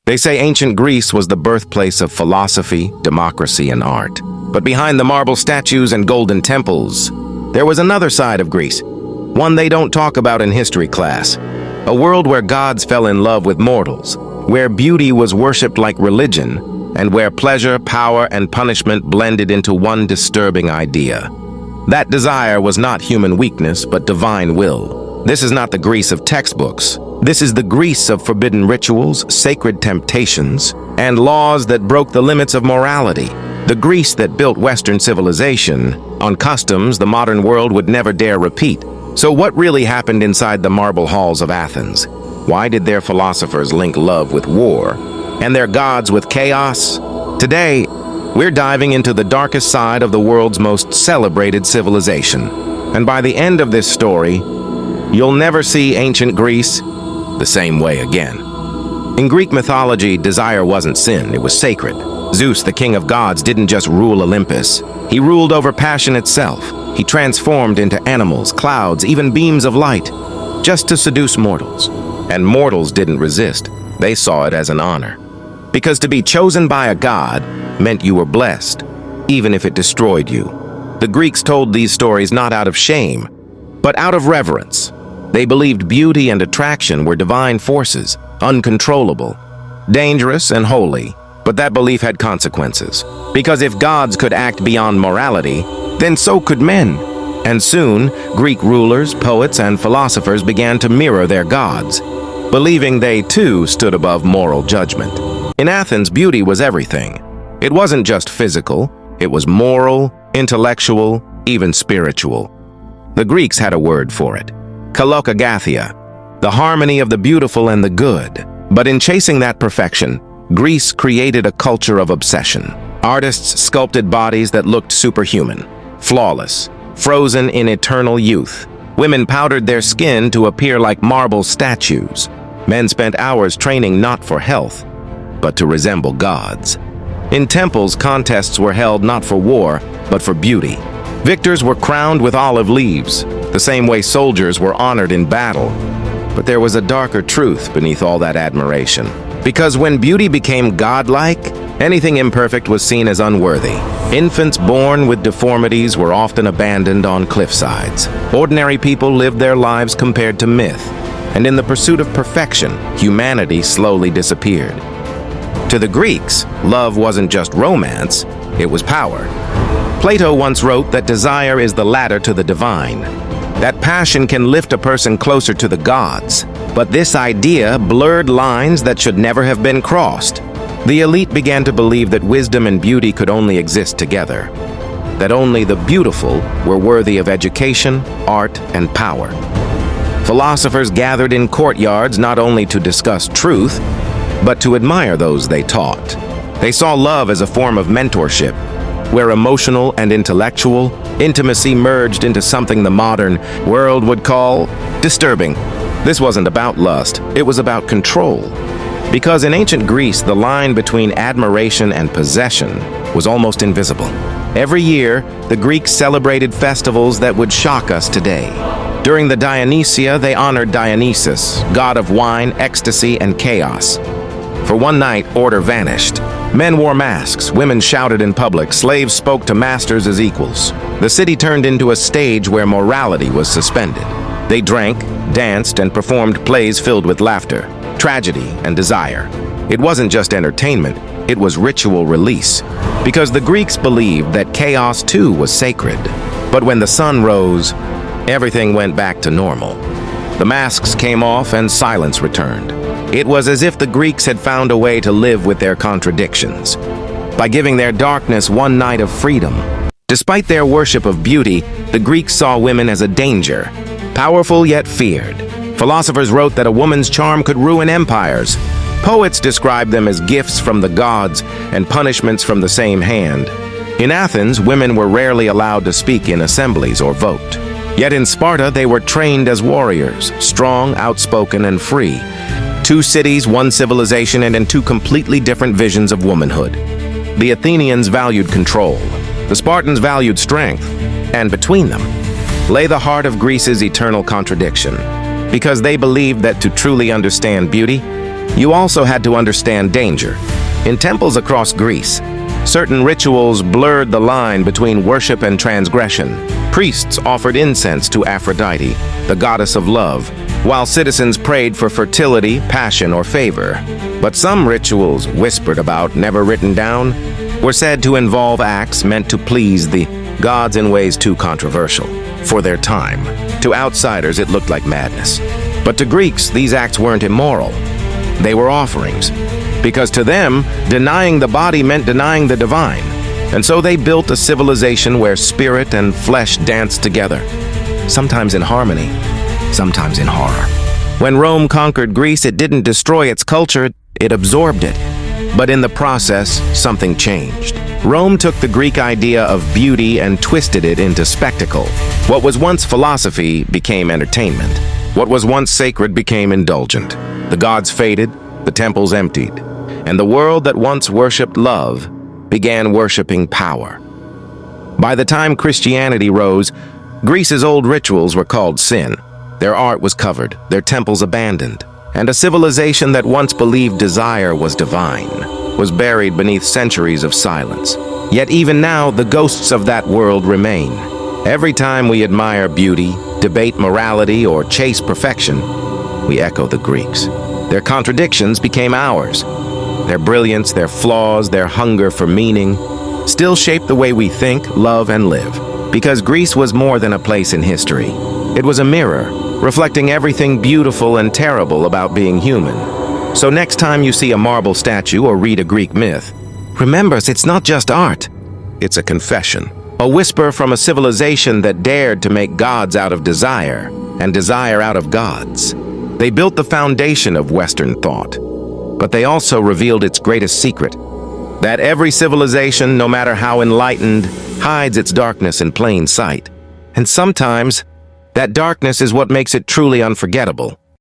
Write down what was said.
They say ancient Greece was the birthplace of philosophy, democracy, and art. But behind the marble statues and golden temples, there was another side of Greece, one they don't talk about in history class. A world where gods fell in love with mortals, where beauty was worshipped like religion, and where pleasure, power, and punishment blended into one disturbing idea. That desire was not human weakness, but divine will. This is not the Greece of textbooks. This is the Greece of forbidden rituals, sacred temptations, and laws that broke the limits of morality. The Greece that built Western civilization on customs the modern world would never dare repeat. So what really happened inside the marble halls of Athens? Why did their philosophers link love with war and their gods with chaos? Today, we're diving into the darkest side of the world's most celebrated civilization. And by the end of this story, you'll never see ancient Greece the same way again. In Greek mythology, desire wasn't sin, it was sacred. Zeus, the king of gods, didn't just rule Olympus. He ruled over passion itself. He transformed into animals, clouds, even beams of light, just to seduce mortals. And mortals didn't resist. They saw it as an honor. Because to be chosen by a god meant you were blessed, even if it destroyed you. The Greeks told these stories not out of shame, but out of reverence. They believed beauty and attraction were divine forces, uncontrollable, dangerous and holy. But that belief had consequences. Because if gods could act beyond morality, then so could men. And soon, Greek rulers, poets, and philosophers began to mirror their gods, believing they too stood above moral judgment. In Athens, beauty was everything. It wasn't just physical, it was moral, intellectual, even spiritual. The Greeks had a word for it: kalokagathia, the harmony of the beautiful and the good. But in chasing that perfection, Greece created a culture of obsession. Artists sculpted bodies that looked superhuman, flawless, frozen in eternal youth. Women powdered their skin to appear like marble statues. Men spent hours training not for health, but to resemble gods. In temples, contests were held not for war, but for beauty. Victors were crowned with olive leaves, the same way soldiers were honored in battle. But there was a darker truth beneath all that admiration. Because when beauty became godlike, anything imperfect was seen as unworthy. Infants born with deformities were often abandoned on cliffsides. Ordinary people lived their lives compared to myth, and in the pursuit of perfection, humanity slowly disappeared. To the Greeks, love wasn't just romance, it was power. Plato once wrote that desire is the ladder to the divine, that passion can lift a person closer to the gods. But this idea blurred lines that should never have been crossed. The elite began to believe that wisdom and beauty could only exist together, that only the beautiful were worthy of education, art, and power. Philosophers gathered in courtyards not only to discuss truth, but to admire those they taught. They saw love as a form of mentorship, where emotional and intellectual intimacy merged into something the modern world would call disturbing. This wasn't about lust, it was about control. Because in ancient Greece, the line between admiration and possession was almost invisible. Every year, the Greeks celebrated festivals that would shock us today. During the Dionysia, they honored Dionysus, god of wine, ecstasy, and chaos. For one night, order vanished. Men wore masks, women shouted in public, slaves spoke to masters as equals. The city turned into a stage where morality was suspended. They drank, danced, and performed plays filled with laughter, tragedy, and desire. It wasn't just entertainment, it was ritual release. Because the Greeks believed that chaos too was sacred. But when the sun rose, everything went back to normal. The masks came off and silence returned. It was as if the Greeks had found a way to live with their contradictions, by giving their darkness one night of freedom. Despite their worship of beauty, the Greeks saw women as a danger, powerful yet feared. Philosophers wrote that a woman's charm could ruin empires. Poets described them as gifts from the gods and punishments from the same hand. In Athens, women were rarely allowed to speak in assemblies or vote. Yet in Sparta, they were trained as warriors, strong, outspoken, and free. Two cities, one civilization, and two completely different visions of womanhood. The Athenians valued control. The Spartans valued strength. And between them lay the heart of Greece's eternal contradiction. Because they believed that to truly understand beauty, You also had to understand danger. In temples across Greece, certain rituals blurred the line between worship and transgression. Priests offered incense to Aphrodite, the goddess of love, while citizens prayed for fertility, passion, or favor. But some rituals, whispered about, never written down, were said to involve acts meant to please the gods in ways too controversial. For their time, to outsiders it looked like madness. But to Greeks, these acts weren't immoral. They were offerings, because to them, denying the body meant denying the divine. And so they built a civilization where spirit and flesh danced together, sometimes in harmony, sometimes in horror. When Rome conquered Greece, it didn't destroy its culture, it absorbed it. But in the process, something changed. Rome took the Greek idea of beauty and twisted it into spectacle. What was once philosophy became entertainment. What was once sacred became indulgent. The gods faded, the temples emptied, and the world that once worshipped love began worshiping power. By the time Christianity rose, Greece's old rituals were called sin. Their art was covered, their temples abandoned, and a civilization that once believed desire was divine was buried beneath centuries of silence. Yet even now, the ghosts of that world remain. Every time we admire beauty, debate morality, or chase perfection, we echo the Greeks. Their contradictions became ours. Their brilliance, their flaws, their hunger for meaning still shape the way we think, love, and live. Because Greece was more than a place in history. It was a mirror, reflecting everything beautiful and terrible about being human. So next time you see a marble statue or read a Greek myth, remember, it's not just art. It's a confession. A whisper from a civilization that dared to make gods out of desire and desire out of gods. They built the foundation of Western thought, but they also revealed its greatest secret, that every civilization, no matter how enlightened, hides its darkness in plain sight. And sometimes, that darkness is what makes it truly unforgettable.